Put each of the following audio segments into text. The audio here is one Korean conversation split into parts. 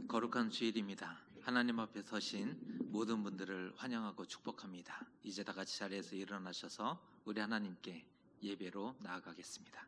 거룩한 주일입니다. 하나님 앞에 서신 모든 분들을 환영하고 축복합니다. 이제 다 같이 자리에서 일어나셔서 우리 하나님께 예배로 나아가겠습니다.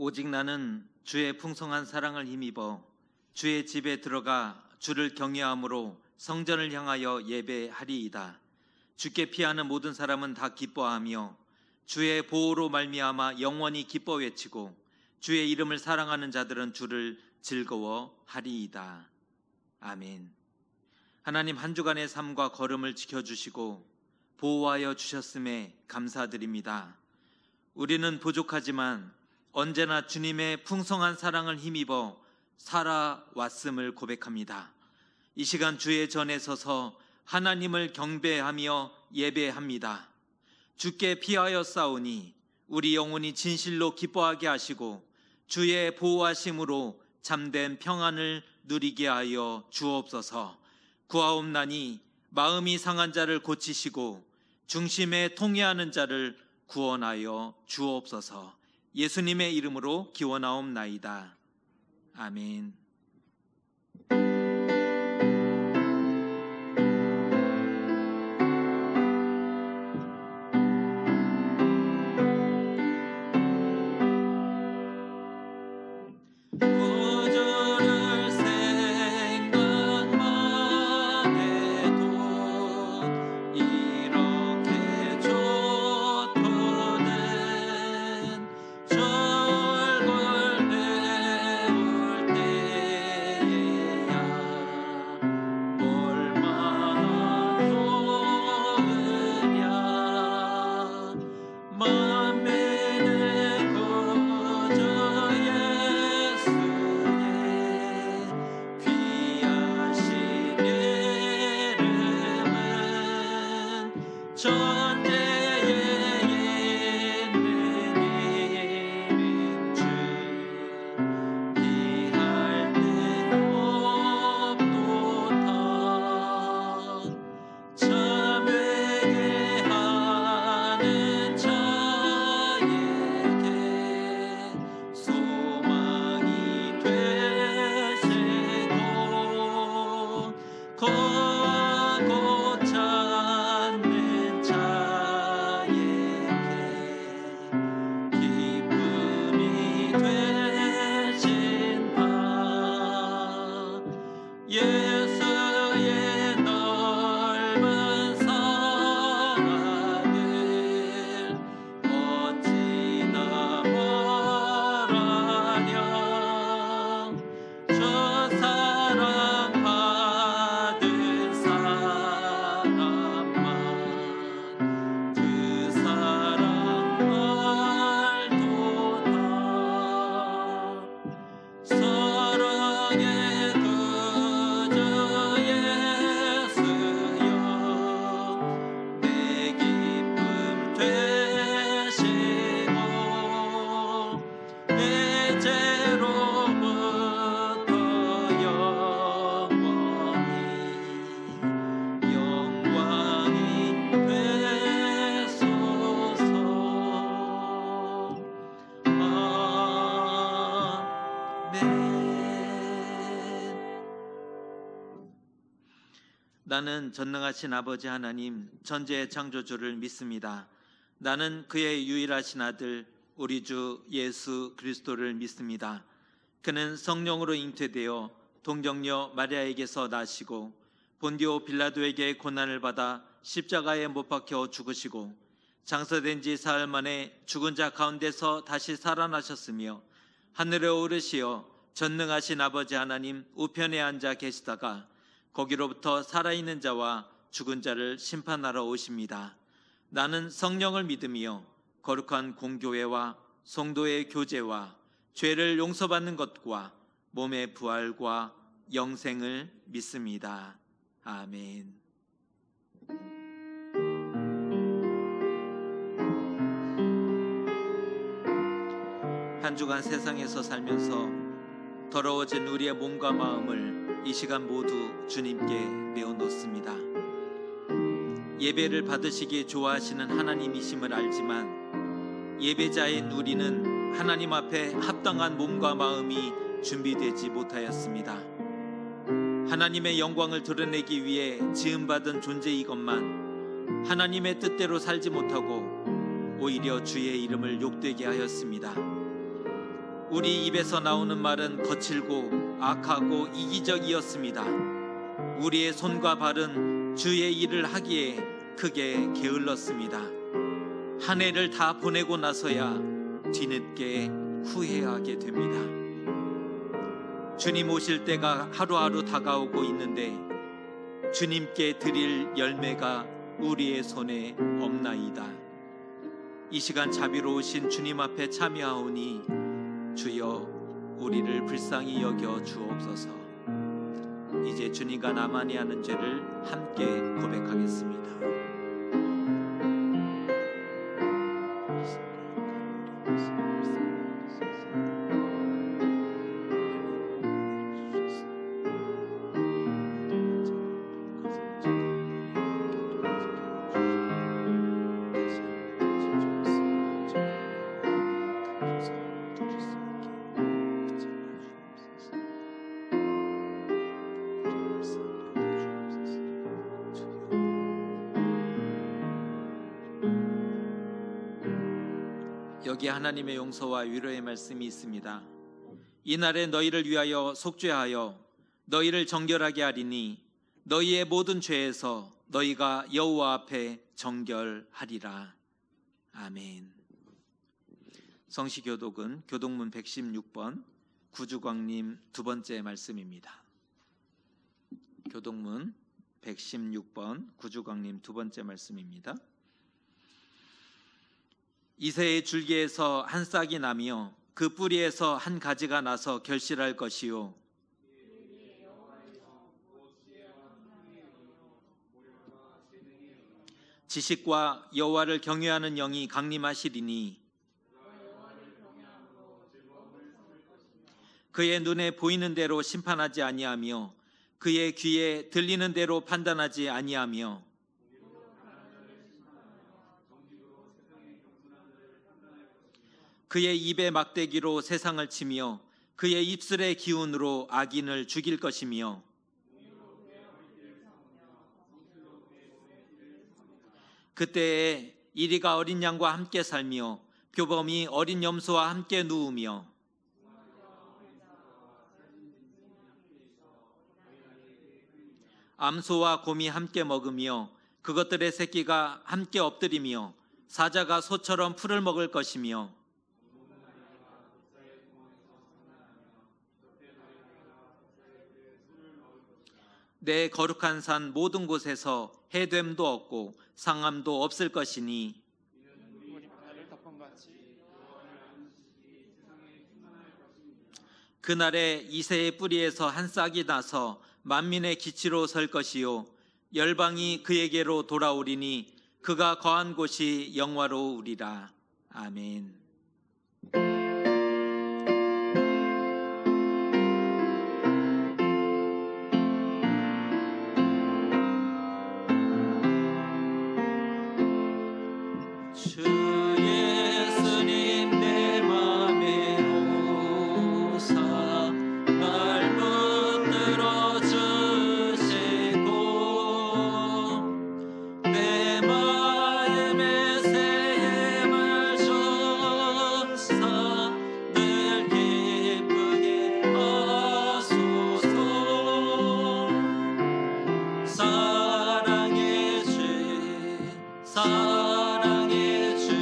오직 나는 주의 풍성한 사랑을 힘입어 주의 집에 들어가 주를 경외함으로 성전을 향하여 예배하리이다. 주께 피하는 모든 사람은 다 기뻐하며 주의 보호로 말미암아 영원히 기뻐 외치고 주의 이름을 사랑하는 자들은 주를 즐거워하리이다. 아멘. 하나님, 한 주간의 삶과 걸음을 지켜주시고 보호하여 주셨음에 감사드립니다. 우리는 부족하지만 언제나 주님의 풍성한 사랑을 힘입어 살아왔음을 고백합니다. 이 시간 주의 전에 서서 하나님을 경배하며 예배합니다. 주께 피하여 싸우니 우리 영혼이 진실로 기뻐하게 하시고 주의 보호하심으로 참된 평안을 누리게 하여 주옵소서. 구하옵나니 마음이 상한 자를 고치시고 중심에 통회하는 자를 구원하여 주옵소서. 예수님의 이름으로 기원하옵나이다. 아멘. 나는 전능하신 아버지 하나님 천지의 창조주를 믿습니다. 나는 그의 유일하신 아들 우리 주 예수 그리스도를 믿습니다. 그는 성령으로 잉태되어 동정녀 마리아에게서 나시고 본디오 빌라도에게 고난을 받아 십자가에 못 박혀 죽으시고 장사된 지 사흘 만에 죽은 자 가운데서 다시 살아나셨으며 하늘에 오르시어 전능하신 아버지 하나님 우편에 앉아 계시다가 거기로부터 살아있는 자와 죽은 자를 심판하러 오십니다. 나는 성령을 믿으며 거룩한 공교회와 성도의 교제와 죄를 용서받는 것과 몸의 부활과 영생을 믿습니다. 아멘. 한 주간 세상에서 살면서 더러워진 우리의 몸과 마음을 이 시간 모두 주님께 내어놓습니다. 예배를 받으시기 좋아하시는 하나님이심을 알지만 예배자인 우리는 하나님 앞에 합당한 몸과 마음이 준비되지 못하였습니다. 하나님의 영광을 드러내기 위해 지음받은 존재이건만 하나님의 뜻대로 살지 못하고 오히려 주의 이름을 욕되게 하였습니다. 우리 입에서 나오는 말은 거칠고 악하고 이기적이었습니다. 우리의 손과 발은 주의 일을 하기에 크게 게을렀습니다. 한 해를 다 보내고 나서야 뒤늦게 후회하게 됩니다. 주님 오실 때가 하루하루 다가오고 있는데 주님께 드릴 열매가 우리의 손에 없나이다. 이 시간 자비로우신 주님 앞에 참여하오니 주여 우리를 불쌍히 여겨 주옵소서. 이제 주님과 나만이 하는 죄를 함께 고백하겠습니다. 여기 하나님의 용서와 위로의 말씀이 있습니다. 이날에 너희를 위하여 속죄하여 너희를 정결하게 하리니 너희의 모든 죄에서 너희가 여호와 앞에 정결하리라. 아멘. 성시교독은 교독문 116번 구주광님 두 번째 말씀입니다. 교독문 116번 구주광님 두 번째 말씀입니다. 이새의 줄기에서 한 싹이 나며 그 뿌리에서 한 가지가 나서 결실할 것이요 지식과 여호와를 경외하는 영이 강림하시리니 그의 눈에 보이는 대로 심판하지 아니하며 그의 귀에 들리는 대로 판단하지 아니하며 그의 입의 막대기로 세상을 치며 그의 입술의 기운으로 악인을 죽일 것이며 그때에 이리가 어린 양과 함께 살며 표범이 어린 염소와 함께 누우며 암소와 곰이 함께 먹으며 그것들의 새끼가 함께 엎드리며 사자가 소처럼 풀을 먹을 것이며 내 거룩한 산 모든 곳에서 해됨도 없고 상함도 없을 것이니 그날에 이새의 뿌리에서 한 싹이 나서 만민의 기치로 설 것이요 열방이 그에게로 돌아오리니 그가 거한 곳이 영화로우리라. 아멘. 사랑의 주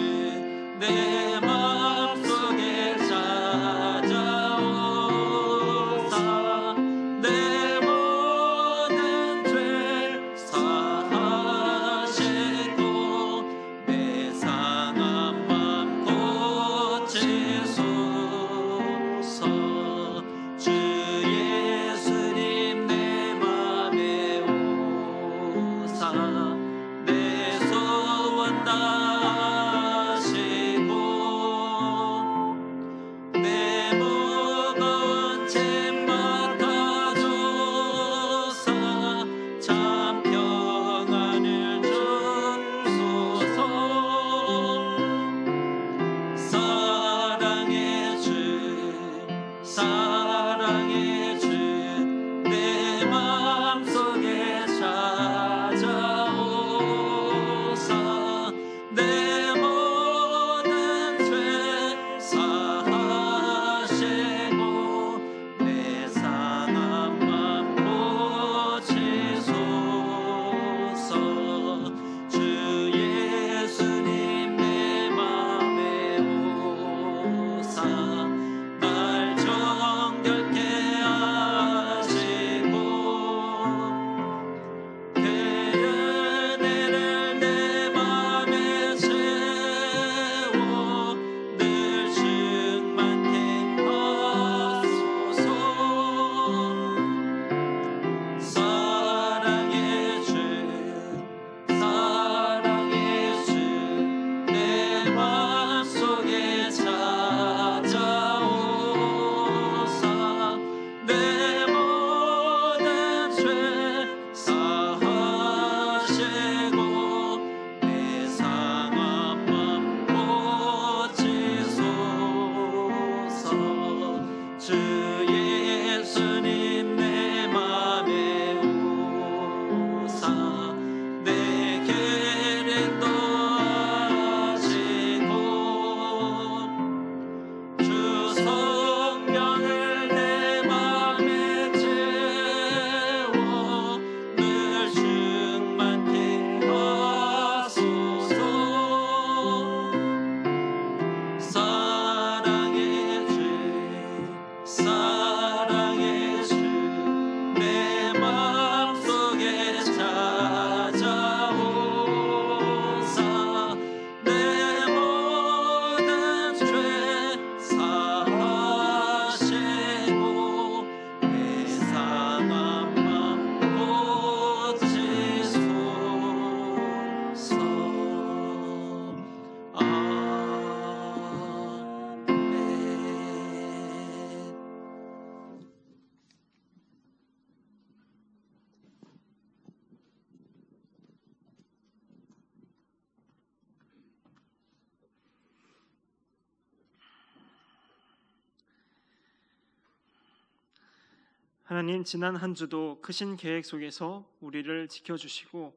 하나님, 지난 한 주도 크신 계획 속에서 우리를 지켜주시고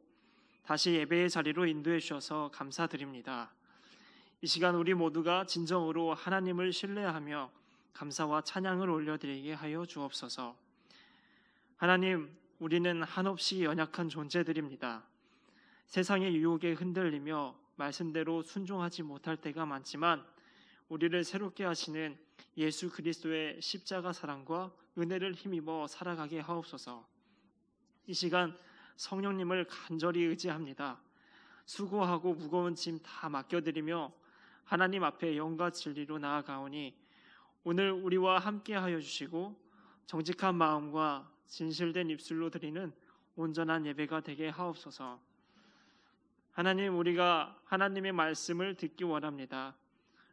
다시 예배의 자리로 인도해 주셔서 감사드립니다. 이 시간 우리 모두가 진정으로 하나님을 신뢰하며 감사와 찬양을 올려드리게 하여 주옵소서. 하나님, 우리는 한없이 연약한 존재들입니다. 세상의 유혹에 흔들리며 말씀대로 순종하지 못할 때가 많지만 우리를 새롭게 하시는 예수 그리스도의 십자가 사랑과 은혜를 힘입어 살아가게 하옵소서. 이 시간 성령님을 간절히 의지합니다. 수고하고 무거운 짐 다 맡겨드리며 하나님 앞에 영과 진리로 나아가오니 오늘 우리와 함께하여 주시고 정직한 마음과 진실된 입술로 드리는 온전한 예배가 되게 하옵소서. 하나님, 우리가 하나님의 말씀을 듣기 원합니다.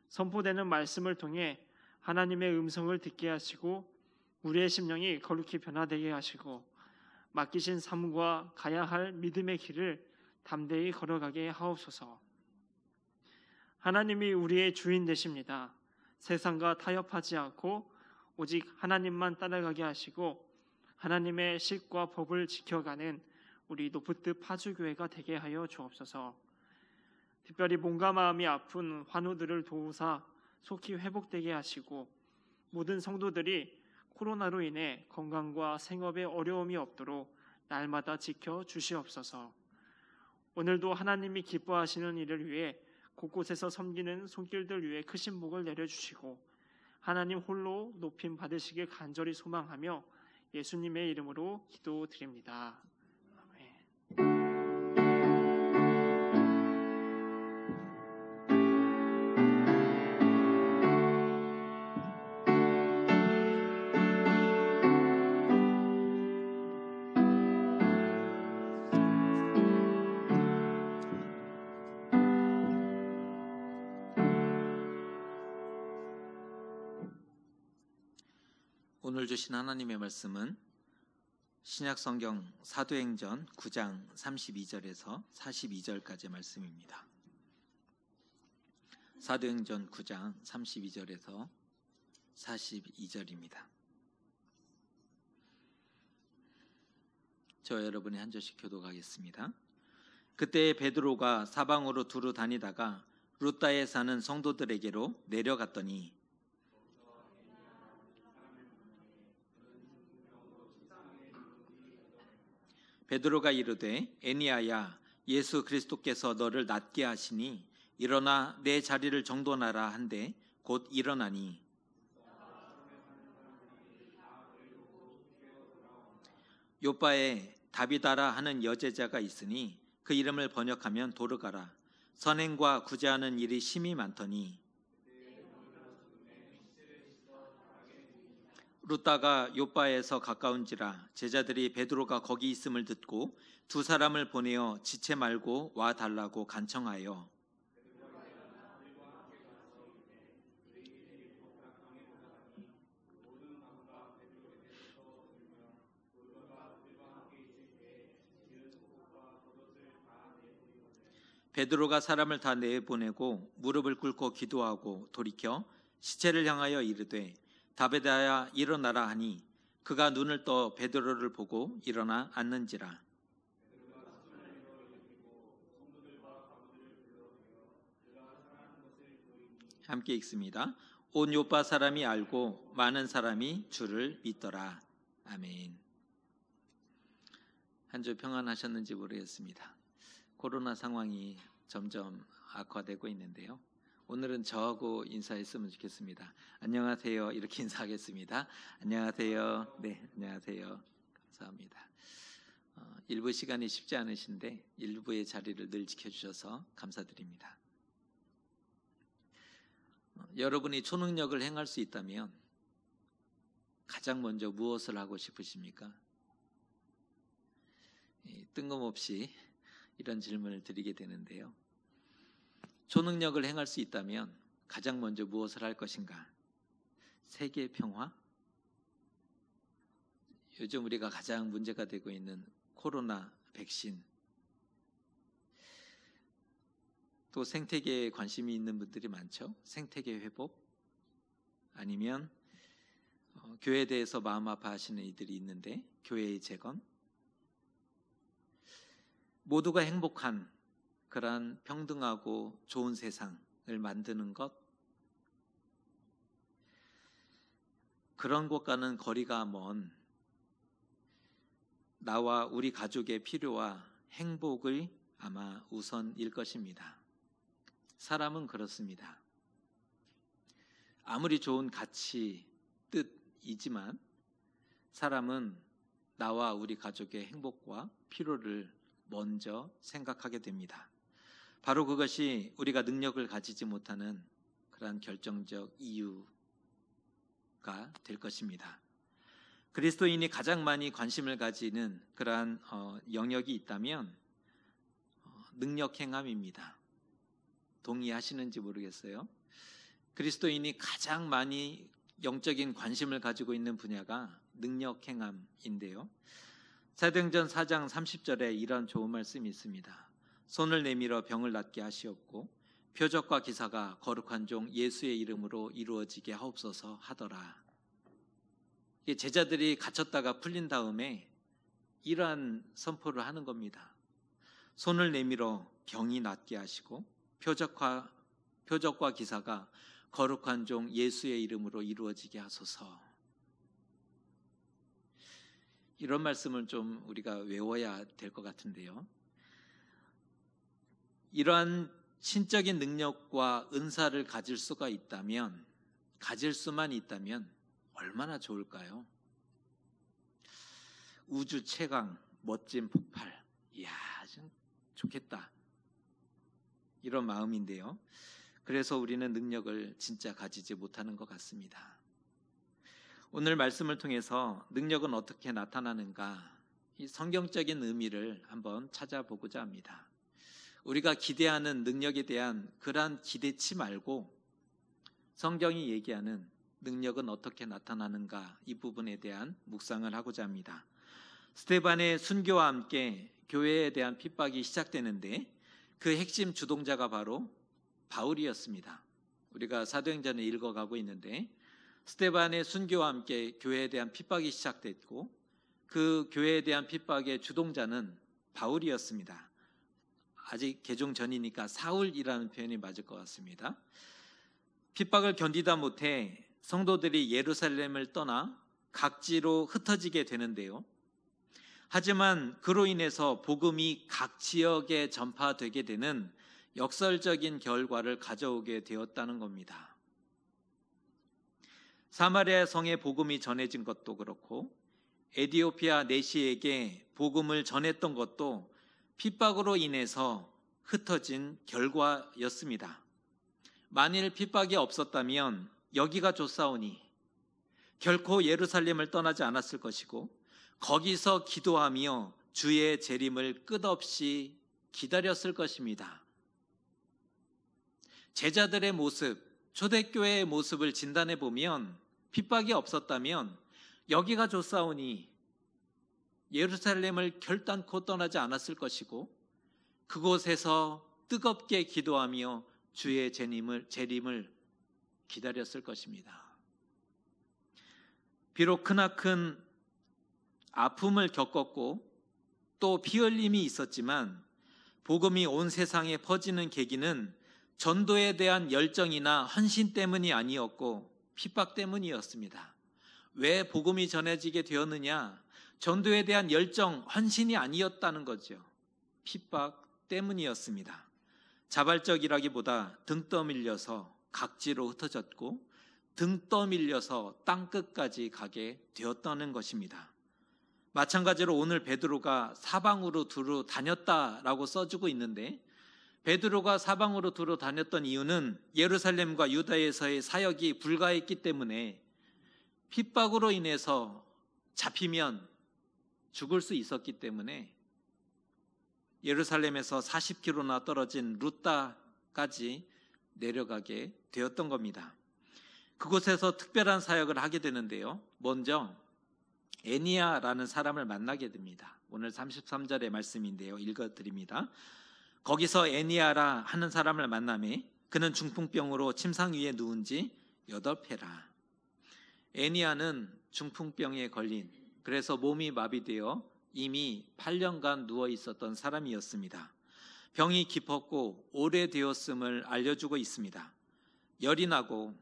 선포되는 말씀을 통해 하나님의 음성을 듣게 하시고 우리의 심령이 거룩히 변화되게 하시고 맡기신 삶과 가야 할 믿음의 길을 담대히 걸어가게 하옵소서. 하나님이 우리의 주인 되십니다. 세상과 타협하지 않고 오직 하나님만 따라가게 하시고 하나님의 실과 법을 지켜가는 우리 노프트 파주교회가 되게 하여 주옵소서. 특별히 몸과 마음이 아픈 환우들을 도우사 속히 회복되게 하시고 모든 성도들이 코로나로 인해 건강과 생업에 어려움이 없도록 날마다 지켜 주시옵소서. 오늘도 하나님이 기뻐하시는 일을 위해 곳곳에서 섬기는 손길들 위해 크신 복을 내려주시고 하나님 홀로 높임 받으시길 간절히 소망하며 예수님의 이름으로 기도드립니다. 오늘 주신 하나님의 말씀은 신약성경 사도행전 9장 32절에서 42절까지의 말씀입니다. 사도행전 9장 32절에서 42절입니다. 저 여러분이 한 절씩 교독하겠습니다. 그때 베드로가 사방으로 두루 다니다가 루다에 사는 성도들에게로 내려갔더니 베드로가 이르되 애니야야, 예수 그리스도께서 너를 낫게 하시니 일어나 내 자리를 정돈하라 한데 곧 일어나니 요바에 다비다라 하는 여제자가 있으니 그 이름을 번역하면 도르가라. 선행과 구제하는 일이 심히 많더니 루다가 요바에서 가까운지라 제자들이 베드로가 거기 있음을 듣고 두 사람을 보내어 지체 말고 와 달라고 간청하여 베드로가 사람을 다 내보내고 무릎을 꿇고 기도하고 돌이켜 시체를 향하여 이르되 다비다야 일어나라 하니 그가 눈을 떠 베드로를 보고 일어나 앉는지라. 함께 읽습니다. 온 요파 사람이 알고 많은 사람이 주를 믿더라. 아멘. 한 주 평안하셨는지 모르겠습니다. 코로나 상황이 점점 악화되고 있는데요. 오늘은 저하고 인사했으면 좋겠습니다. 안녕하세요. 이렇게 인사하겠습니다. 안녕하세요. 네, 안녕하세요. 감사합니다. 일부 시간이 쉽지 않으신데 일부의 자리를 늘 지켜주셔서 감사드립니다. 여러분이 초능력을 행할 수 있다면 가장 먼저 무엇을 하고 싶으십니까? 뜬금없이 이런 질문을 드리게 되는데요. 초능력을 행할 수 있다면 가장 먼저 무엇을 할 것인가? 세계 평화? 요즘 우리가 가장 문제가 되고 있는 코로나 백신, 또 생태계에 관심이 있는 분들이 많죠. 생태계 회복, 아니면 교회에 대해서 마음 아파하시는 이들이 있는데, 교회의 재건, 모두가 행복한 그러한 평등하고 좋은 세상을 만드는 것, 그런 것과는 거리가 먼 나와 우리 가족의 필요와 행복을 아마 우선일 것입니다. 사람은 그렇습니다. 아무리 좋은 가치, 뜻이지만 사람은 나와 우리 가족의 행복과 필요를 먼저 생각하게 됩니다. 바로 그것이 우리가 능력을 가지지 못하는 그러한 결정적 이유가 될 것입니다. 그리스도인이 가장 많이 관심을 가지는 그러한 영역이 있다면 능력 행함입니다. 동의하시는지 모르겠어요. 그리스도인이 가장 많이 영적인 관심을 가지고 있는 분야가 능력 행함인데요. 사도행전 4장 30절에 이런 좋은 말씀이 있습니다. 손을 내밀어 병을 낫게 하시었고 표적과 기사가 거룩한 종 예수의 이름으로 이루어지게 하옵소서 하더라. 제자들이 갇혔다가 풀린 다음에 이러한 선포를 하는 겁니다. 손을 내밀어 병이 낫게 하시고 표적과 기사가 거룩한 종 예수의 이름으로 이루어지게 하소서. 이런 말씀을 좀 우리가 외워야 될 것 같은데요. 이러한 신적인 능력과 은사를 가질 수만 있다면 얼마나 좋을까요? 우주 최강, 멋진 폭발, 이야, 좀 좋겠다, 이런 마음인데요. 그래서 우리는 능력을 진짜 가지지 못하는 것 같습니다. 오늘 말씀을 통해서 능력은 어떻게 나타나는가, 이 성경적인 의미를 한번 찾아보고자 합니다. 우리가 기대하는 능력에 대한 그러한 기대치 말고 성경이 얘기하는 능력은 어떻게 나타나는가, 이 부분에 대한 묵상을 하고자 합니다. 스데반의 순교와 함께 교회에 대한 핍박이 시작되는데 그 핵심 주동자가 바로 바울이었습니다. 우리가 사도행전을 읽어가고 있는데 스데반의 순교와 함께 교회에 대한 핍박이 시작됐고 그 교회에 대한 핍박의 주동자는 바울이었습니다. 아직 개종 전이니까 사울이라는 표현이 맞을 것 같습니다. 핍박을 견디다 못해 성도들이 예루살렘을 떠나 각지로 흩어지게 되는데요. 하지만 그로 인해서 복음이 각 지역에 전파되게 되는 역설적인 결과를 가져오게 되었다는 겁니다. 사마리아 성에 복음이 전해진 것도 그렇고 에디오피아 내시에게 복음을 전했던 것도 핍박으로 인해서 흩어진 결과였습니다. 만일 핍박이 없었다면 여기가 좋사오니 결코 예루살렘을 떠나지 않았을 것이고 거기서 기도하며 주의 재림을 끝없이 기다렸을 것입니다. 제자들의 모습, 초대교회의 모습을 진단해 보면 핍박이 없었다면 여기가 좋사오니 예루살렘을 결단코 떠나지 않았을 것이고 그곳에서 뜨겁게 기도하며 주의 재림을 기다렸을 것입니다. 비록 크나큰 아픔을 겪었고 또 피 흘림이 있었지만 복음이 온 세상에 퍼지는 계기는 전도에 대한 열정이나 헌신 때문이 아니었고 핍박 때문이었습니다. 왜 복음이 전해지게 되었느냐? 전도에 대한 열정, 헌신이 아니었다는 거죠. 핍박 때문이었습니다. 자발적이라기보다 등 떠밀려서 각지로 흩어졌고 등 떠밀려서 땅끝까지 가게 되었다는 것입니다. 마찬가지로 오늘 베드로가 사방으로 두루 다녔다라고 써주고 있는데 베드로가 사방으로 두루 다녔던 이유는 예루살렘과 유다에서의 사역이 불가했기 때문에 핍박으로 인해서 잡히면 죽을 수 있었기 때문에 예루살렘에서 40km나 떨어진 루따까지 내려가게 되었던 겁니다. 그곳에서 특별한 사역을 하게 되는데요. 먼저 애니아라는 사람을 만나게 됩니다. 오늘 33절의 말씀인데요. 읽어드립니다. 거기서 애니아라 하는 사람을 만나매 그는 중풍병으로 침상 위에 누운 지 8회라. 애니아는 중풍병에 걸린, 그래서 몸이 마비되어 이미 8년간 누워 있었던 사람이었습니다. 병이 깊었고 오래되었음을 알려주고 있습니다. 열이 나고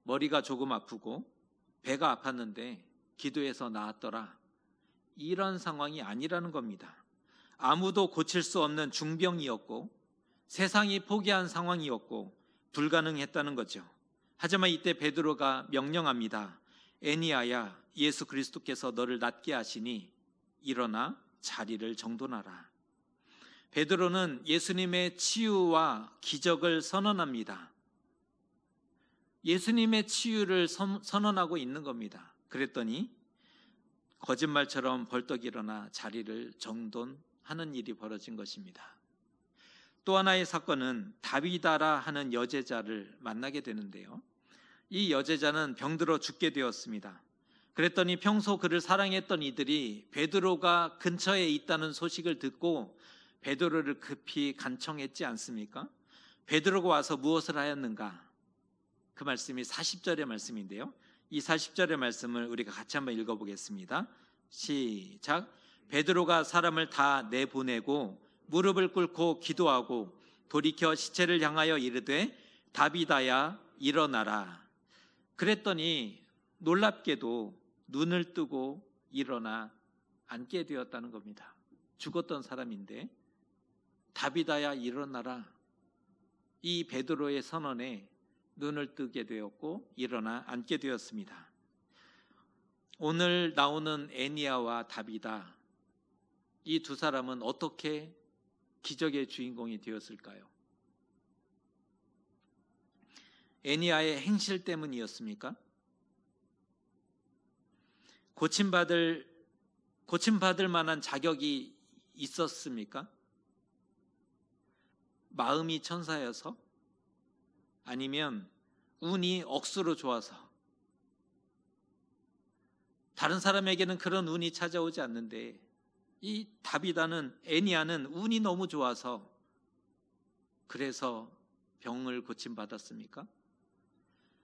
머리가 조금 아프고 배가 아팠는데 기도해서 나았더라. 이런 상황이 아니라는 겁니다. 아무도 고칠 수 없는 중병이었고 세상이 포기한 상황이었고 불가능했다는 거죠. 하지만 이때 베드로가 명령합니다. 애니아야, 예수 그리스도께서 너를 낫게 하시니 일어나 자리를 정돈하라. 베드로는 예수님의 치유와 기적을 선언합니다. 예수님의 치유를 선언하고 있는 겁니다. 그랬더니 거짓말처럼 벌떡 일어나 자리를 정돈하는 일이 벌어진 것입니다. 또 하나의 사건은 다비다라 하는 여제자를 만나게 되는데요. 이 여제자는 병들어 죽게 되었습니다. 그랬더니 평소 그를 사랑했던 이들이 베드로가 근처에 있다는 소식을 듣고 베드로를 급히 간청했지 않습니까? 베드로가 와서 무엇을 하였는가? 그 말씀이 40절의 말씀인데요. 이 40절의 말씀을 우리가 같이 한번 읽어보겠습니다. 시작. 베드로가 사람을 다 내보내고 무릎을 꿇고 기도하고 돌이켜 시체를 향하여 이르되 다비다야 일어나라. 그랬더니 놀랍게도 눈을 뜨고 일어나 앉게 되었다는 겁니다. 죽었던 사람인데 다비다야 일어나라. 이 베드로의 선언에 눈을 뜨게 되었고 일어나 앉게 되었습니다. 오늘 나오는 애니아와 다비다, 이 두 사람은 어떻게 기적의 주인공이 되었을까요? 애니아의 행실 때문이었습니까? 고침받을 만한 자격이 있었습니까? 마음이 천사여서? 아니면 운이 억수로 좋아서? 다른 사람에게는 그런 운이 찾아오지 않는데 이 다비다는, 애니아는 운이 너무 좋아서 그래서 병을 고침받았습니까?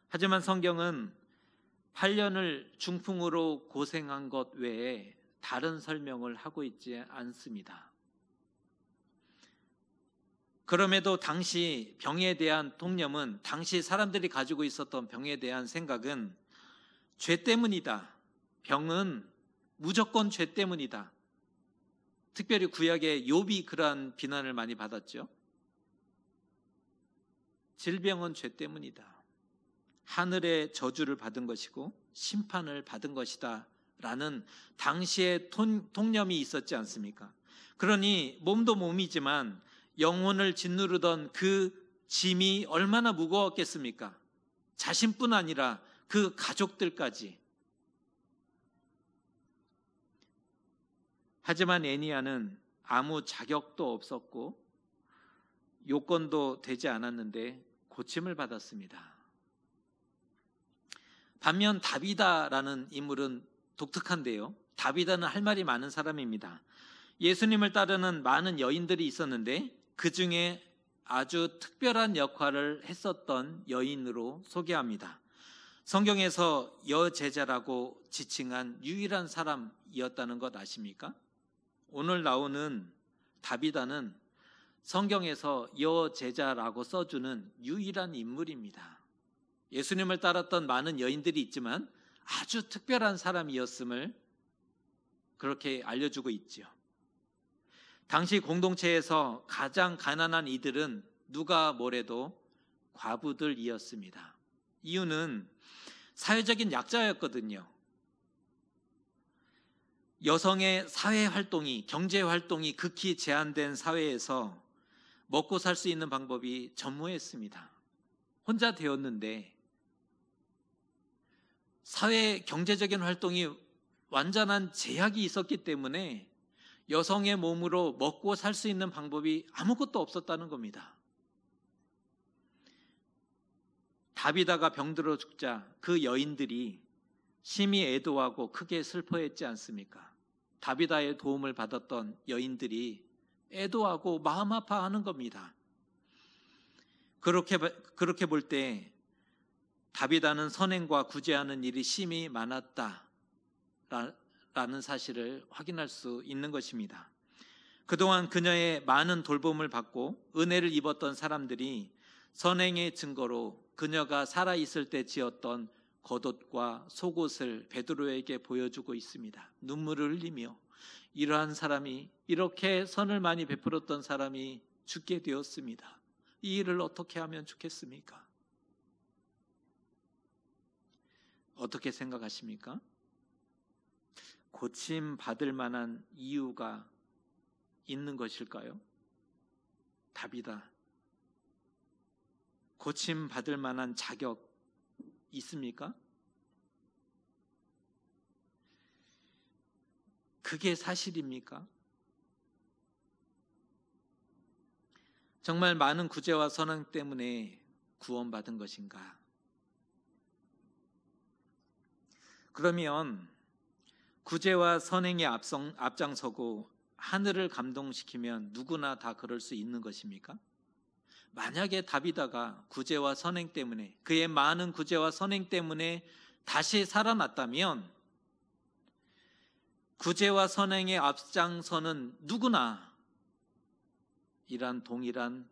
하지만 성경은 8년을 중풍으로 고생한 것 외에 다른 설명을 하고 있지 않습니다. 그럼에도 당시 병에 대한 통념은, 당시 사람들이 가지고 있었던 병에 대한 생각은 죄 때문이다. 병은 무조건 죄 때문이다. 특별히 구약의 욥이 그러한 비난을 많이 받았죠. 질병은 죄 때문이다. 하늘의 저주를 받은 것이고 심판을 받은 것이다 라는 당시의 통념이 있었지 않습니까? 그러니 몸도 몸이지만 영혼을 짓누르던 그 짐이 얼마나 무거웠겠습니까? 자신뿐 아니라 그 가족들까지. 하지만 애니아는 아무 자격도 없었고 요건도 되지 않았는데 고침을 받았습니다. 반면 다비다라는 인물은 독특한데요. 다비다는 할 말이 많은 사람입니다. 예수님을 따르는 많은 여인들이 있었는데 그 중에 아주 특별한 역할을 했었던 여인으로 소개합니다. 성경에서 여제자라고 지칭한 유일한 사람이었다는 것 아십니까? 오늘 나오는 다비다는 성경에서 여제자라고 써주는 유일한 인물입니다. 예수님을 따랐던 많은 여인들이 있지만 아주 특별한 사람이었음을 그렇게 알려주고 있죠. 당시 공동체에서 가장 가난한 이들은 누가 뭐래도 과부들이었습니다. 이유는 사회적인 약자였거든요. 여성의 사회활동이, 경제활동이 극히 제한된 사회에서 먹고 살 수 있는 방법이 전무했습니다. 혼자 되었는데 사회 경제적인 활동이 완전한 제약이 있었기 때문에 여성의 몸으로 먹고 살 수 있는 방법이 아무것도 없었다는 겁니다. 다비다가 병들어 죽자 그 여인들이 심히 애도하고 크게 슬퍼했지 않습니까? 다비다의 도움을 받았던 여인들이 애도하고 마음 아파하는 겁니다. 그렇게 볼 때 다비다는 선행과 구제하는 일이 심히 많았다라는 사실을 확인할 수 있는 것입니다. 그동안 그녀의 많은 돌봄을 받고 은혜를 입었던 사람들이 선행의 증거로 그녀가 살아있을 때 지었던 겉옷과 속옷을 베드로에게 보여주고 있습니다. 눈물을 흘리며 이러한 사람이, 이렇게 선을 많이 베풀었던 사람이 죽게 되었습니다. 이 일을 어떻게 하면 좋겠습니까? 어떻게 생각하십니까? 고침 받을 만한 이유가 있는 것일까요? 답이다. 고침 받을 만한 자격 있습니까? 그게 사실입니까? 정말 많은 구제와 선행 때문에 구원받은 것인가? 그러면 구제와 선행에 앞장서고 하늘을 감동시키면 누구나 다 그럴 수 있는 것입니까? 만약에 다비다가 구제와 선행 때문에, 그의 많은 구제와 선행 때문에 다시 살아났다면 구제와 선행에 앞장서는 누구나 이란 동일한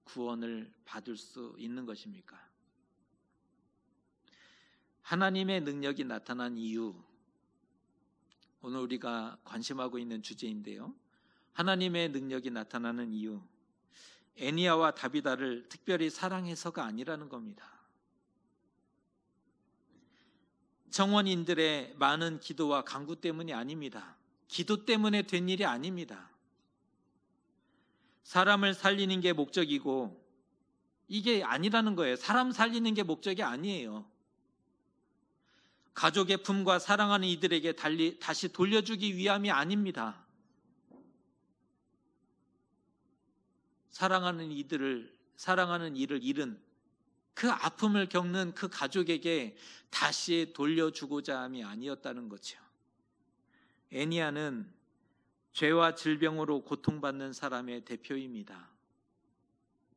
구원을 받을 수 있는 것입니까? 하나님의 능력이 나타난 이유, 오늘 우리가 관심하고 있는 주제인데요. 하나님의 능력이 나타나는 이유, 애니야와 다비다를 특별히 사랑해서가 아니라는 겁니다. 청원인들의 많은 기도와 간구 때문이 아닙니다. 기도 때문에 된 일이 아닙니다. 사람을 살리는 게 목적이고 이게 아니라는 거예요. 사람 살리는 게 목적이 아니에요. 가족의 품과 사랑하는 이들에게 다시 돌려주기 위함이 아닙니다. 사랑하는 일을 잃은 그 아픔을 겪는 그 가족에게 다시 돌려주고자 함이 아니었다는 거죠. 애니야는 죄와 질병으로 고통받는 사람의 대표입니다.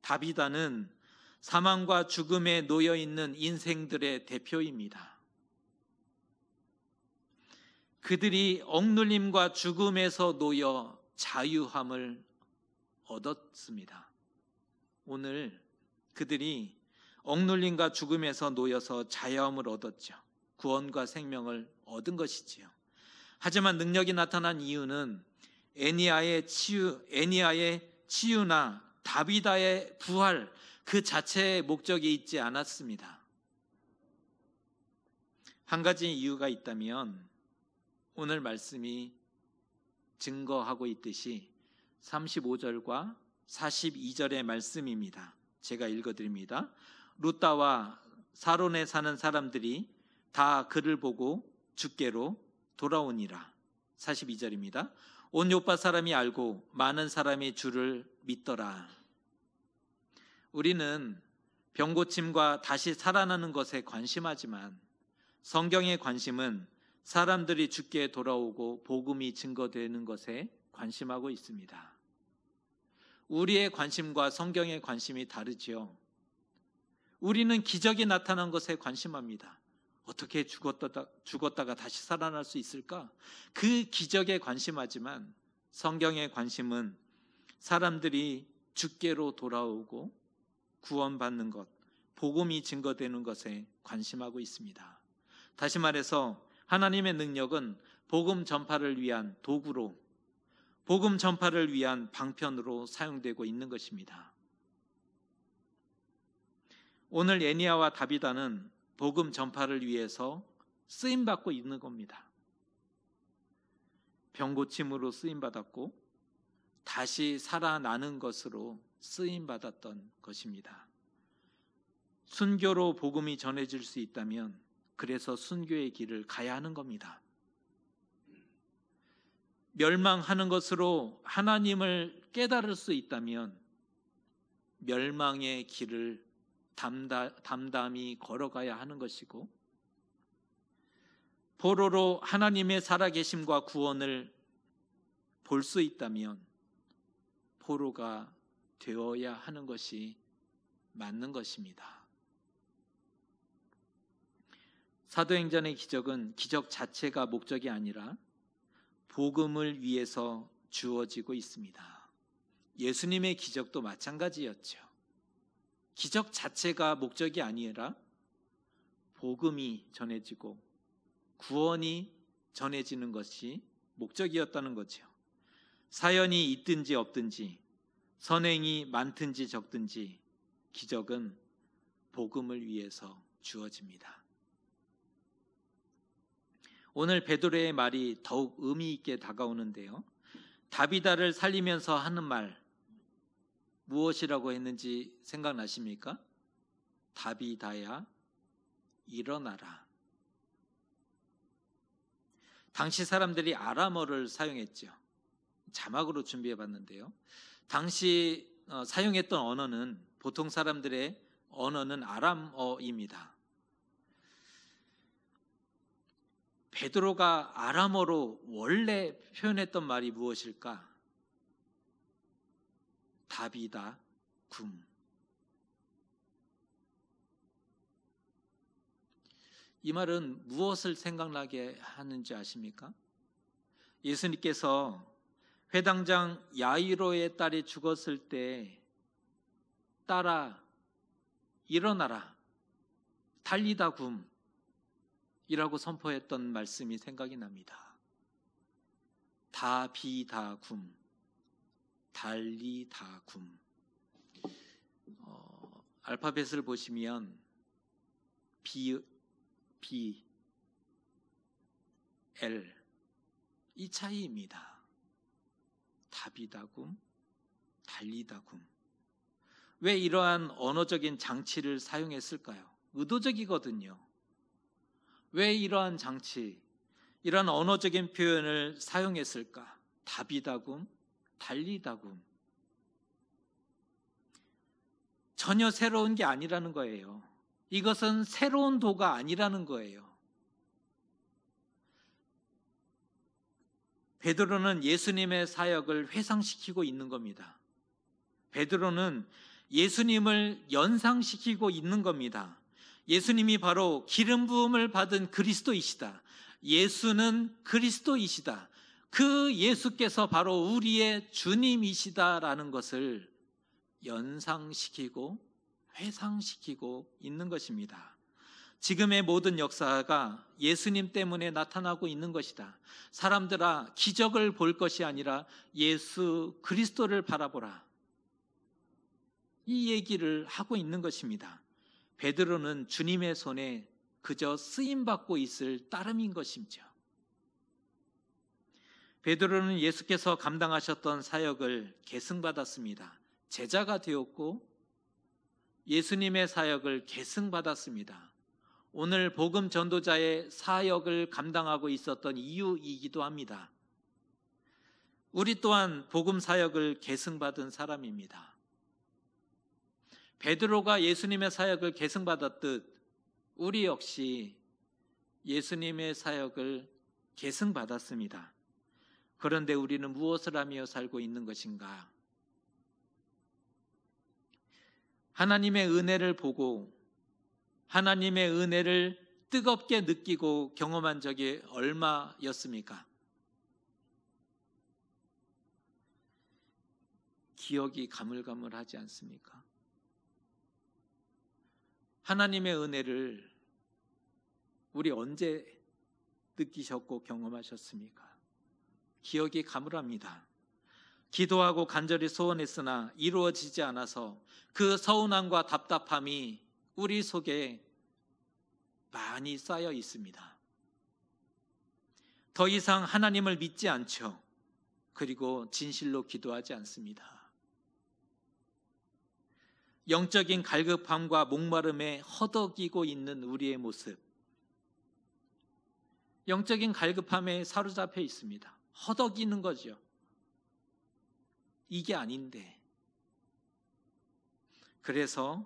다비다는 사망과 죽음에 놓여 있는 인생들의 대표입니다. 그들이 억눌림과 죽음에서 놓여 자유함을 얻었습니다. 오늘 그들이 억눌림과 죽음에서 놓여서 자유함을 얻었죠. 구원과 생명을 얻은 것이지요. 하지만 능력이 나타난 이유는 애니야의 치유나 다비다의 부활 그 자체의 목적이 있지 않았습니다. 한 가지 이유가 있다면 오늘 말씀이 증거하고 있듯이 35절과 42절의 말씀입니다. 제가 읽어드립니다. 루다와 사론에 사는 사람들이 다 그를 보고 주께로 돌아오니라. 42절입니다. 온 요파 사람이 알고 많은 사람이 주를 믿더라. 우리는 병고침과 다시 살아나는 것에 관심하지만 성경의 관심은 사람들이 주께 돌아오고 복음이 증거되는 것에 관심하고 있습니다. 우리의 관심과 성경의 관심이 다르지요. 우리는 기적이 나타난 것에 관심합니다. 어떻게 죽었다가 다시 살아날 수 있을까? 그 기적에 관심하지만 성경의 관심은 사람들이 주께로 돌아오고 구원받는 것, 복음이 증거되는 것에 관심하고 있습니다. 다시 말해서 하나님의 능력은 복음 전파를 위한 도구로, 복음 전파를 위한 방편으로 사용되고 있는 것입니다. 오늘 애니야와 다비다는 복음 전파를 위해서 쓰임받고 있는 겁니다. 병고침으로 쓰임받았고 다시 살아나는 것으로 쓰임받았던 것입니다. 순교로 복음이 전해질 수 있다면 그래서 순교의 길을 가야 하는 겁니다. 멸망하는 것으로 하나님을 깨달을 수 있다면 멸망의 길을 담담히 걸어가야 하는 것이고, 포로로 하나님의 살아계심과 구원을 볼 수 있다면 포로가 되어야 하는 것이 맞는 것입니다. 사도행전의 기적은 기적 자체가 목적이 아니라 복음을 위해서 주어지고 있습니다. 예수님의 기적도 마찬가지였죠. 기적 자체가 목적이 아니라 복음이 전해지고 구원이 전해지는 것이 목적이었다는 거죠. 사연이 있든지 없든지, 선행이 많든지 적든지 기적은 복음을 위해서 주어집니다. 오늘 베드로의 말이 더욱 의미 있게 다가오는데요. 다비다를 살리면서 하는 말 무엇이라고 했는지 생각나십니까? 다비다야 일어나라. 당시 사람들이 아람어를 사용했죠. 자막으로 준비해 봤는데요. 당시 사용했던 언어는 보통 사람들의 언어는 아람어입니다. 베드로가 아람어로 원래 표현했던 말이 무엇일까? 다비다 굼. 이 말은 무엇을 생각나게 하는지 아십니까? 예수님께서 회당장 야이로의 딸이 죽었을 때 딸아 일어나라 달리다 굼 이라고 선포했던 말씀이 생각이 납니다. 다비다 굼 달리다 굼. 알파벳을 보시면 B, L 이 차이입니다. 다비다 굼, 달리다 굼. 왜 이러한 언어적인 장치를 사용했을까요? 의도적이거든요. 왜 이러한 장치, 이러한 언어적인 표현을 사용했을까? 다비다 굼, 달리다 굼. 전혀 새로운 게 아니라는 거예요. 이것은 새로운 도가 아니라는 거예요. 베드로는 예수님의 사역을 회상시키고 있는 겁니다. 베드로는 예수님을 연상시키고 있는 겁니다. 예수님이 바로 기름 부음을 받은 그리스도이시다. 예수는 그리스도이시다. 그 예수께서 바로 우리의 주님이시다라는 것을 연상시키고 회상시키고 있는 것입니다. 지금의 모든 역사가 예수님 때문에 나타나고 있는 것이다. 사람들아, 기적을 볼 것이 아니라 예수 그리스도를 바라보라. 이 얘기를 하고 있는 것입니다. 베드로는 주님의 손에 그저 쓰임받고 있을 따름인 것이죠. 베드로는 예수께서 감당하셨던 사역을 계승받았습니다. 제자가 되었고 예수님의 사역을 계승받았습니다. 오늘 복음 전도자의 사역을 감당하고 있었던 이유이기도 합니다. 우리 또한 복음 사역을 계승받은 사람입니다. 베드로가 예수님의 사역을 계승받았듯 우리 역시 예수님의 사역을 계승받았습니다. 그런데 우리는 무엇을 하며 살고 있는 것인가? 하나님의 은혜를 보고 하나님의 은혜를 뜨겁게 느끼고 경험한 적이 얼마였습니까? 기억이 가물가물하지 않습니까? 하나님의 은혜를 우리 언제 느끼셨고 경험하셨습니까? 기억이 가물합니다. 기도하고 간절히 소원했으나 이루어지지 않아서 그 서운함과 답답함이 우리 속에 많이 쌓여 있습니다. 더 이상 하나님을 믿지 않죠. 그리고 진실로 기도하지 않습니다. 영적인 갈급함과 목마름에 허덕이고 있는 우리의 모습, 영적인 갈급함에 사로잡혀 있습니다. 허덕이는 거죠. 이게 아닌데. 그래서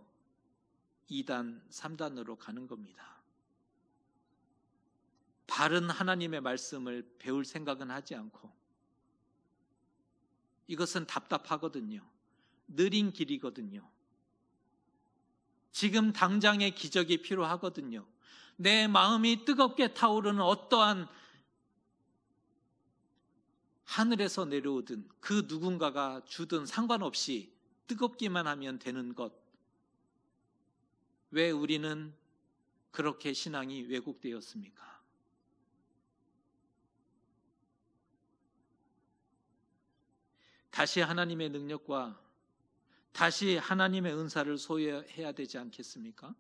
2단, 3단으로 가는 겁니다. 바른 하나님의 말씀을 배울 생각은 하지 않고, 이것은 답답하거든요. 느린 길이거든요. 지금 당장의 기적이 필요하거든요. 내 마음이 뜨겁게 타오르는 어떠한 하늘에서 내려오든 그 누군가가 주든 상관없이 뜨겁기만 하면 되는 것. 왜 우리는 그렇게 신앙이 왜곡되었습니까? 다시 하나님의 능력과 다시 하나님의 은사를 소유해야 되지 않겠습니까?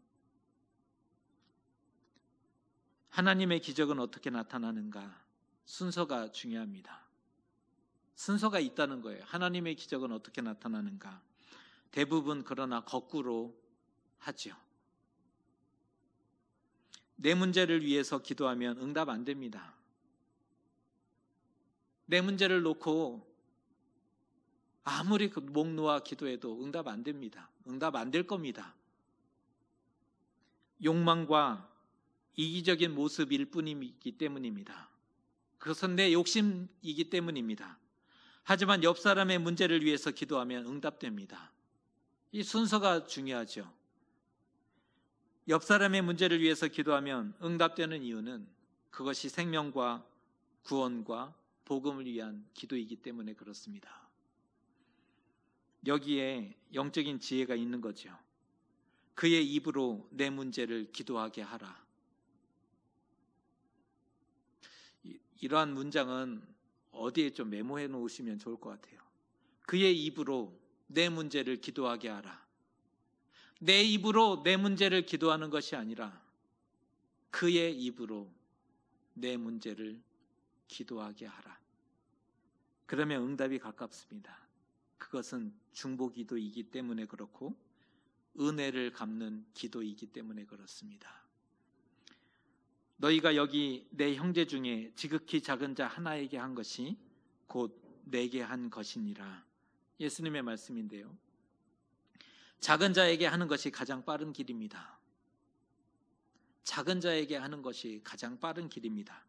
하나님의 기적은 어떻게 나타나는가? 순서가 중요합니다. 순서가 있다는 거예요. 하나님의 기적은 어떻게 나타나는가? 대부분 그러나 거꾸로 하죠. 내 문제를 위해서 기도하면 응답 안 됩니다. 내 문제를 놓고 아무리 목 놓아 기도해도 응답 안 됩니다. 응답 안 될 겁니다. 욕망과 이기적인 모습일 뿐이기 때문입니다. 그것은 내 욕심이기 때문입니다. 하지만 옆 사람의 문제를 위해서 기도하면 응답됩니다. 이 순서가 중요하죠. 옆 사람의 문제를 위해서 기도하면 응답되는 이유는 그것이 생명과 구원과 복음을 위한 기도이기 때문에 그렇습니다. 여기에 영적인 지혜가 있는 거죠. 그의 입으로 내 문제를 기도하게 하라. 이러한 문장은 어디에 좀 메모해 놓으시면 좋을 것 같아요. 그의 입으로 내 문제를 기도하게 하라. 내 입으로 내 문제를 기도하는 것이 아니라 그의 입으로 내 문제를 기도하게 하라. 그러면 응답이 가깝습니다. 그것은 중보기도이기 때문에 그렇고 은혜를 갚는 기도이기 때문에 그렇습니다. 너희가 여기 내 형제 중에 지극히 작은 자 하나에게 한 것이 곧 내게 한 것이니라. 예수님의 말씀인데요. 작은 자에게 하는 것이 가장 빠른 길입니다. 작은 자에게 하는 것이 가장 빠른 길입니다.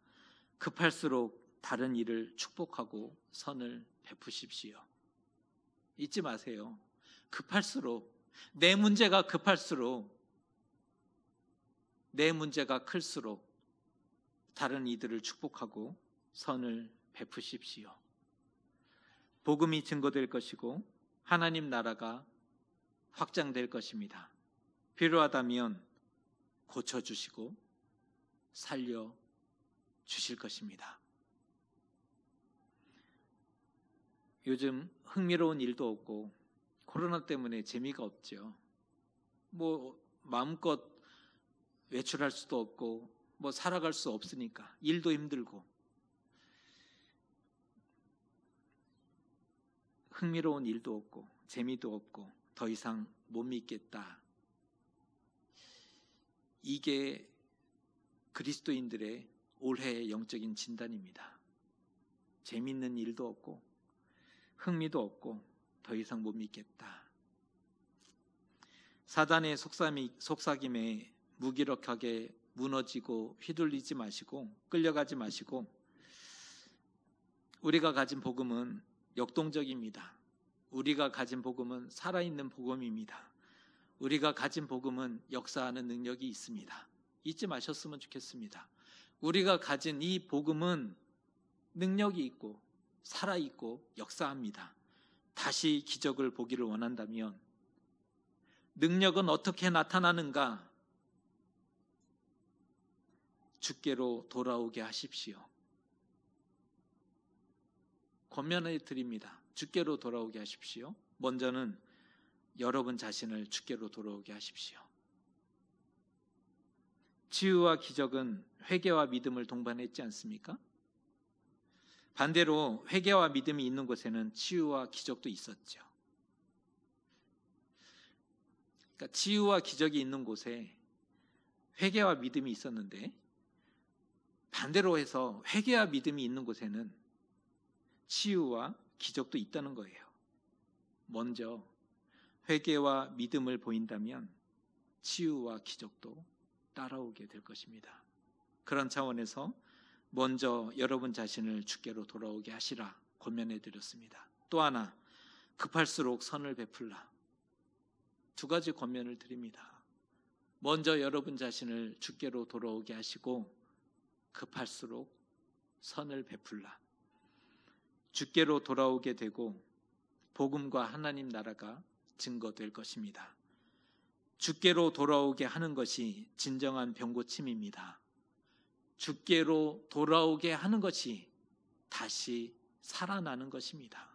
급할수록 다른 일을 축복하고 선을 베푸십시오. 잊지 마세요. 급할수록 내 문제가 급할수록 내 문제가 클수록 다른 이들을 축복하고 선을 베푸십시오. 복음이 증거될 것이고 하나님 나라가 확장될 것입니다. 필요하다면 고쳐주시고 살려주실 것입니다. 요즘 흥미로운 일도 없고 코로나 때문에 재미가 없죠. 마음껏 외출할 수도 없고 살아갈 수 없으니까 일도 힘들고 흥미로운 일도 없고 재미도 없고 더 이상 못 믿겠다. 이게 그리스도인들의 올해의 영적인 진단입니다. 재밌는 일도 없고 흥미도 없고 더 이상 못 믿겠다. 사단의 속삭임에 무기력하게 무너지고 휘둘리지 마시고 끌려가지 마시고 우리가 가진 복음은 역동적입니다. 우리가 가진 복음은 살아있는 복음입니다. 우리가 가진 복음은 역사하는 능력이 있습니다. 잊지 마셨으면 좋겠습니다. 우리가 가진 이 복음은 능력이 있고 살아있고 역사합니다. 다시 기적을 보기를 원한다면 능력은 어떻게 나타나는가? 주께로 돌아오게 하십시오. 권면해 드립니다. 주께로 돌아오게 하십시오. 먼저는 여러분 자신을 주께로 돌아오게 하십시오. 치유와 기적은 회개와 믿음을 동반했지 않습니까? 반대로 회개와 믿음이 있는 곳에는 치유와 기적도 있었죠. 그러니까 치유와 기적이 있는 곳에 회개와 믿음이 있었는데 반대로 해서 회개와 믿음이 있는 곳에는 치유와 기적도 있다는 거예요. 먼저 회개와 믿음을 보인다면 치유와 기적도 따라오게 될 것입니다. 그런 차원에서 먼저 여러분 자신을 주께로 돌아오게 하시라 권면해 드렸습니다. 또 하나, 급할수록 선을 베풀라. 두 가지 권면을 드립니다. 먼저 여러분 자신을 주께로 돌아오게 하시고 급할수록 선을 베풀라. 주께로 돌아오게 되고 복음과 하나님 나라가 증거될 것입니다. 주께로 돌아오게 하는 것이 진정한 병고침입니다. 주께로 돌아오게 하는 것이 다시 살아나는 것입니다.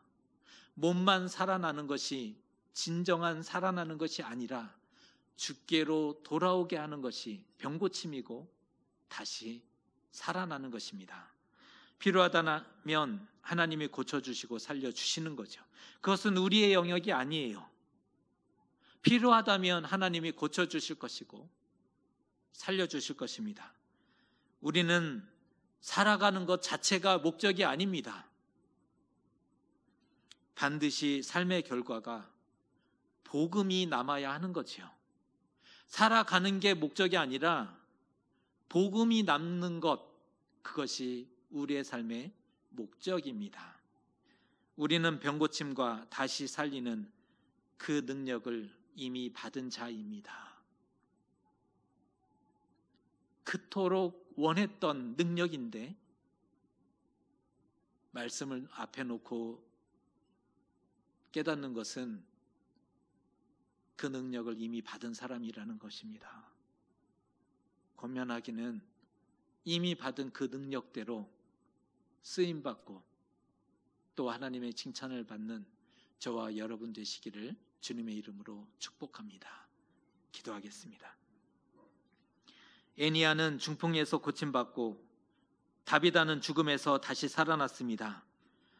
몸만 살아나는 것이 진정한 살아나는 것이 아니라 주께로 돌아오게 하는 것이 병고침이고 다시 살아나는 것입니다. 필요하다면 하나님이 고쳐주시고 살려주시는 거죠. 그것은 우리의 영역이 아니에요. 필요하다면 하나님이 고쳐주실 것이고 살려주실 것입니다. 우리는 살아가는 것 자체가 목적이 아닙니다. 반드시 삶의 결과가 복음이 남아야 하는 거죠. 살아가는 게 목적이 아니라 복음이 남는 것, 그것이 우리의 삶의 목적입니다. 우리는 병고침과 다시 살리는 그 능력을 이미 받은 자입니다. 그토록 원했던 능력인데 말씀을 앞에 놓고 깨닫는 것은 그 능력을 이미 받은 사람이라는 것입니다. 권면하기는 이미 받은 그 능력대로 쓰임받고 또 하나님의 칭찬을 받는 저와 여러분 되시기를 주님의 이름으로 축복합니다. 기도하겠습니다. 애니아는 중풍에서 고침받고 다비다는 죽음에서 다시 살아났습니다.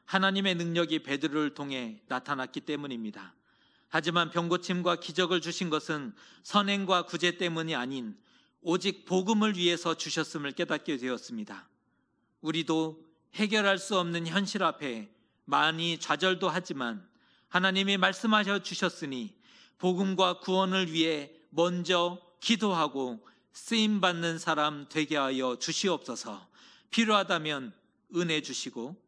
하나님의 능력이 베드로를 통해 나타났기 때문입니다. 하지만 병고침과 기적을 주신 것은 선행과 구제 때문이 아닌 오직 복음을 위해서 주셨음을 깨닫게 되었습니다. 우리도 해결할 수 없는 현실 앞에 많이 좌절도 하지만 하나님이 말씀하셔 주셨으니 복음과 구원을 위해 먼저 기도하고 쓰임받는 사람 되게 하여 주시옵소서. 필요하다면 은혜 주시고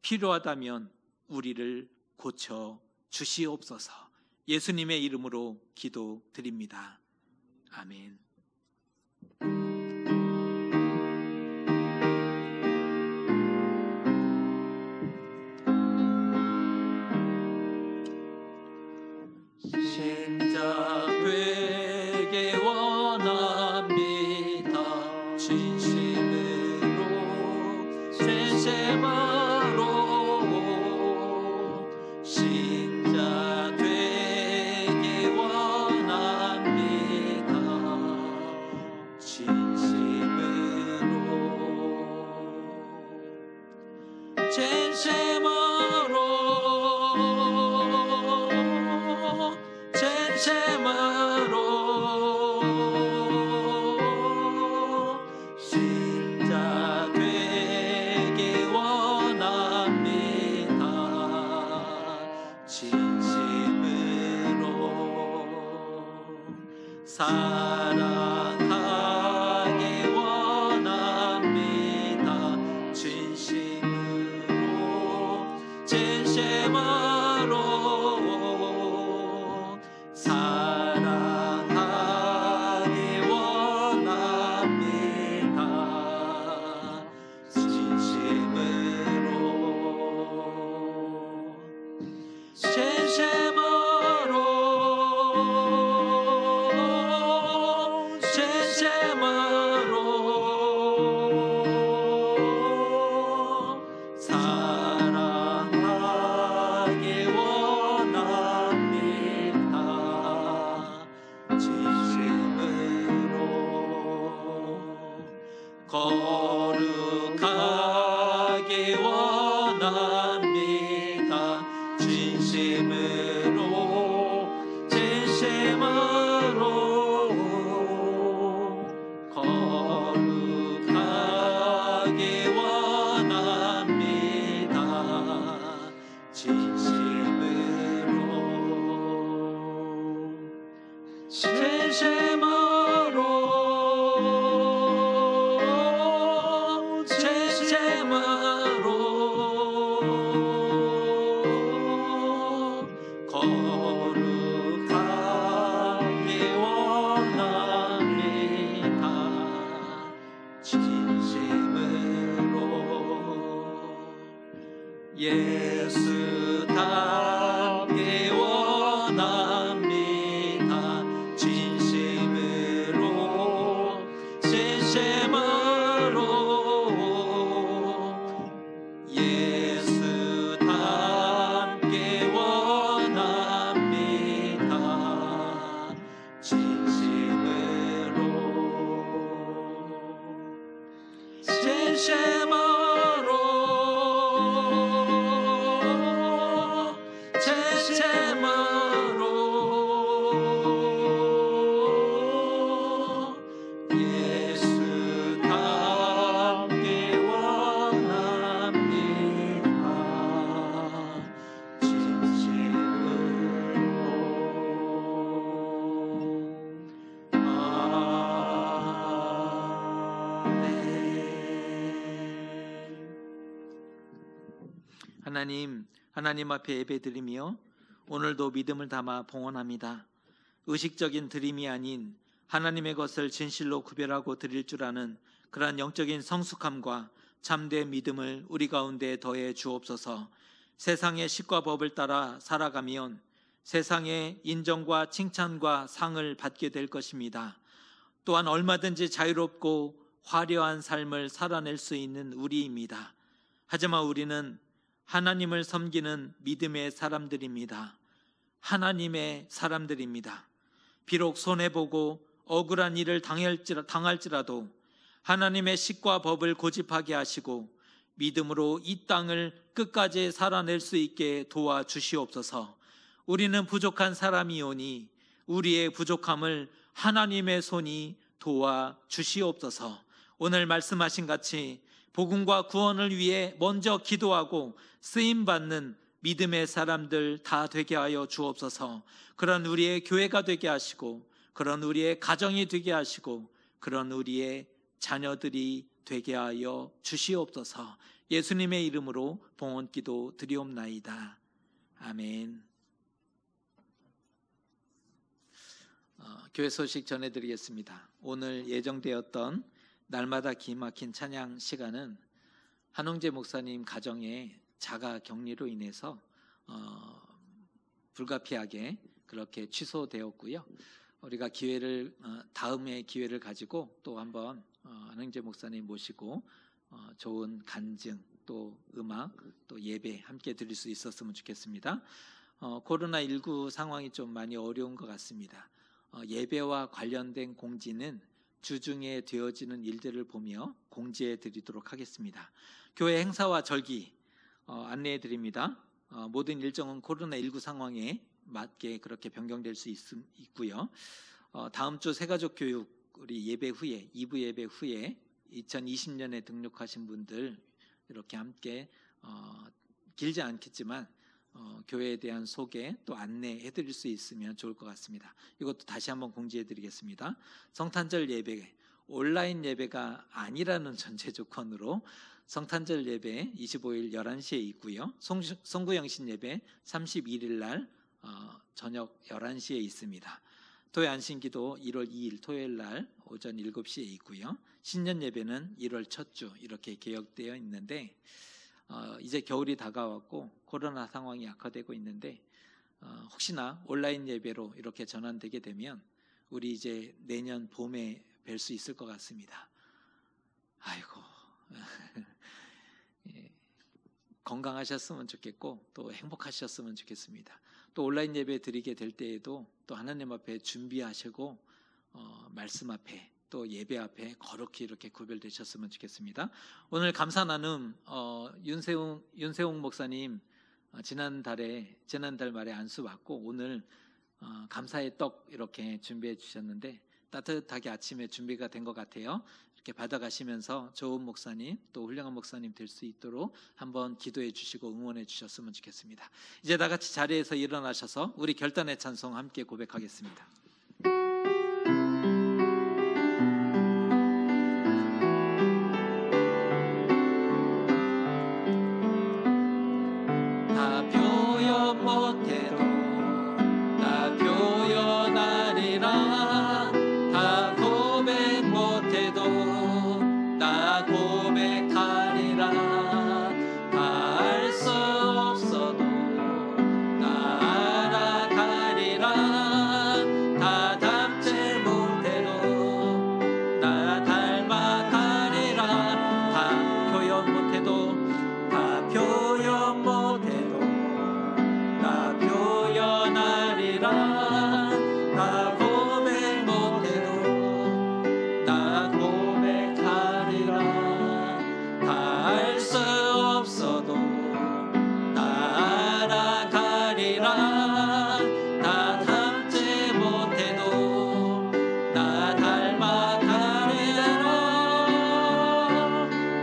필요하다면 우리를 고쳐 주시옵소서. 예수님의 이름으로 기도드립니다. 아멘. 신자 되게 원합니다. 진심으로 진심으로 신자 되게 원합니다. 진심으로 진심으로 신자 되게 원합니다. 진심으로 사랑하게 원합니다. 진심으로 진심으로 사랑하게 원합니다. 진심으로 진심으로 진심으로 사랑하게 원합니다. 진심으로 거룩하게 원합니다. 진심으로 진심으로 거룩하게 원합니다. 진심으로 진심으로 진심으로 거룩하게 원합니다. 원합니다. 진심으로 예수 닮게 원합니다. 진심으로 예수 닮게 원합니다. 진심으로 하나님 앞에 예배드리며 오늘도 믿음을 담아 봉헌합니다. 의식적인 드림이 아닌 하나님의 것을 진실로 구별하고 드릴 줄 아는 그러한 영적인 성숙함과 참된 믿음을 우리 가운데 더해 주옵소서. 세상의 식과 법을 따라 살아가면 세상의 인정과 칭찬과 상을 받게 될 것입니다. 또한 얼마든지 자유롭고 화려한 삶을 살아낼 수 있는 우리입니다. 하지만 우리는 하나님을 섬기는 믿음의 사람들입니다. 하나님의 사람들입니다. 비록 손해보고 억울한 일을 당할지라도 하나님의 식과 법을 고집하게 하시고 믿음으로 이 땅을 끝까지 살아낼 수 있게 도와주시옵소서. 우리는 부족한 사람이오니 우리의 부족함을 하나님의 손이 도와주시옵소서. 오늘 말씀하신 같이 복음과 구원을 위해 먼저 기도하고 쓰임받는 믿음의 사람들 다 되게 하여 주옵소서. 그런 우리의 교회가 되게 하시고 그런 우리의 가정이 되게 하시고 그런 우리의 자녀들이 되게 하여 주시옵소서. 예수님의 이름으로 봉헌기도 드리옵나이다. 아멘. 교회 소식 전해드리겠습니다. 오늘 예정되었던 날마다 기막힌 찬양 시간은 한홍재 목사님 가정의 자가 격리로 인해서 불가피하게 그렇게 취소되었고요. 우리가 다음에 기회를 가지고 또 한번 한홍재 목사님 모시고 좋은 간증 또 음악 또 예배 함께 드릴 수 있었으면 좋겠습니다. 코로나19 상황이 좀 많이 어려운 것 같습니다. 예배와 관련된 공지는 주중에 되어지는 일들을 보며 공지해 드리도록 하겠습니다. 교회 행사와 절기 안내해 드립니다. 모든 일정은 코로나19 상황에 맞게 그렇게 변경될 수 있고요. 다음 주 새가족 교육 우리 예배 후에 2부 예배 후에 2020년에 등록하신 분들 이렇게 함께 길지 않겠지만 교회에 대한 소개 또 안내해 드릴 수 있으면 좋을 것 같습니다. 이것도 다시 한번 공지해 드리겠습니다. 성탄절 예배 온라인 예배가 아니라는 전제 조건으로 성탄절 예배 25일 11시에 있고요. 송구영신 예배 31일 날 저녁 11시에 있습니다. 토요 안신기도 1월 2일 토요일 날 오전 7시에 있고요. 신년 예배는 1월 첫 주 이렇게 계획되어 있는데 이제 겨울이 다가왔고 코로나 상황이 악화되고 있는데 혹시나 온라인 예배로 이렇게 전환되게 되면 우리 이제 내년 봄에 뵐 수 있을 것 같습니다. 아이고 건강하셨으면 좋겠고 또 행복하셨으면 좋겠습니다. 또 온라인 예배 드리게 될 때에도 또 하나님 앞에 준비하시고 말씀 앞에 또 예배 앞에 거룩히 이렇게 구별되셨으면 좋겠습니다. 오늘 감사 나눔 윤세웅 목사님 지난달 말에 안수 받고 오늘 감사의 떡 이렇게 준비해 주셨는데 따뜻하게 아침에 준비가 된 것 같아요. 이렇게 받아가시면서 좋은 목사님 또 훌륭한 목사님 될 수 있도록 한번 기도해 주시고 응원해 주셨으면 좋겠습니다. 이제 다 같이 자리에서 일어나셔서 우리 결단의 찬송 함께 고백하겠습니다. 나 고백 못해도 나 고백하리라. 다 알 수 없어도 나 알아가리라. 다 닮지 못해도 나 닮아가리라.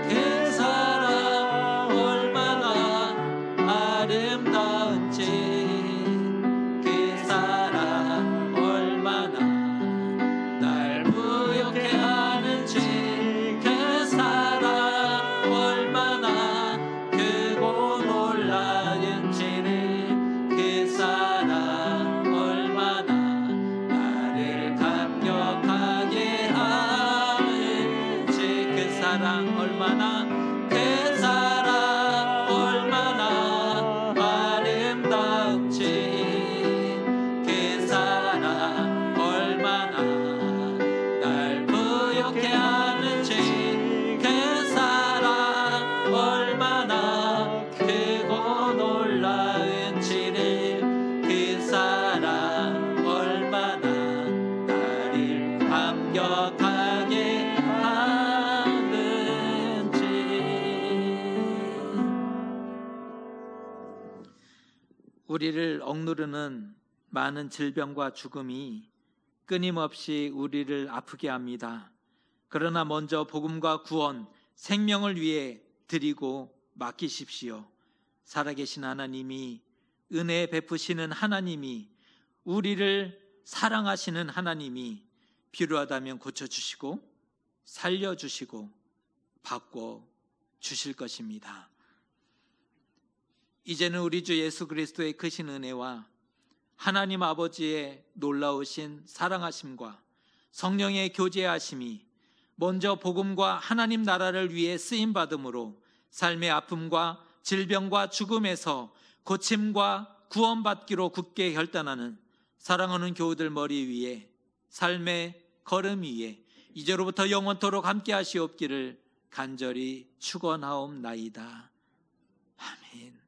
그 사랑 얼마나 아름다운지, 그 사랑 얼마나 날 부욕해 하는지, 그 사랑 얼마나 크고 놀라운지를, 그 사랑 얼마나 나를 감격하게 하는지, 그 사랑 얼마나, 그 사랑 얼마나 아름다운지, 그 사랑 얼마나 날 부욕해 하는지, 그 사랑 얼마나 크고 놀라운지를, 그 사랑 얼마나 나를 감격하게 하는지. 우리를 억누르는 많은 질병과 죽음이 끊임없이 우리를 아프게 합니다. 그러나 먼저 복음과 구원, 생명을 위해 드리고 맡기십시오. 살아계신 하나님이, 은혜 베푸시는 하나님이, 우리를 사랑하시는 하나님이 필요하다면 고쳐주시고 살려주시고 바꿔주실 것입니다. 이제는 우리 주 예수 그리스도의 크신 은혜와 하나님 아버지의 놀라우신 사랑하심과 성령의 교제하심이 먼저 복음과 하나님 나라를 위해 쓰임받음으로 삶의 아픔과 질병과 죽음에서 고침과 구원받기로 굳게 결단하는 사랑하는 교우들 머리 위에, 삶의 걸음 위에 이제로부터 영원토록 함께 하시옵기를 간절히 축원하옵나이다. 아멘.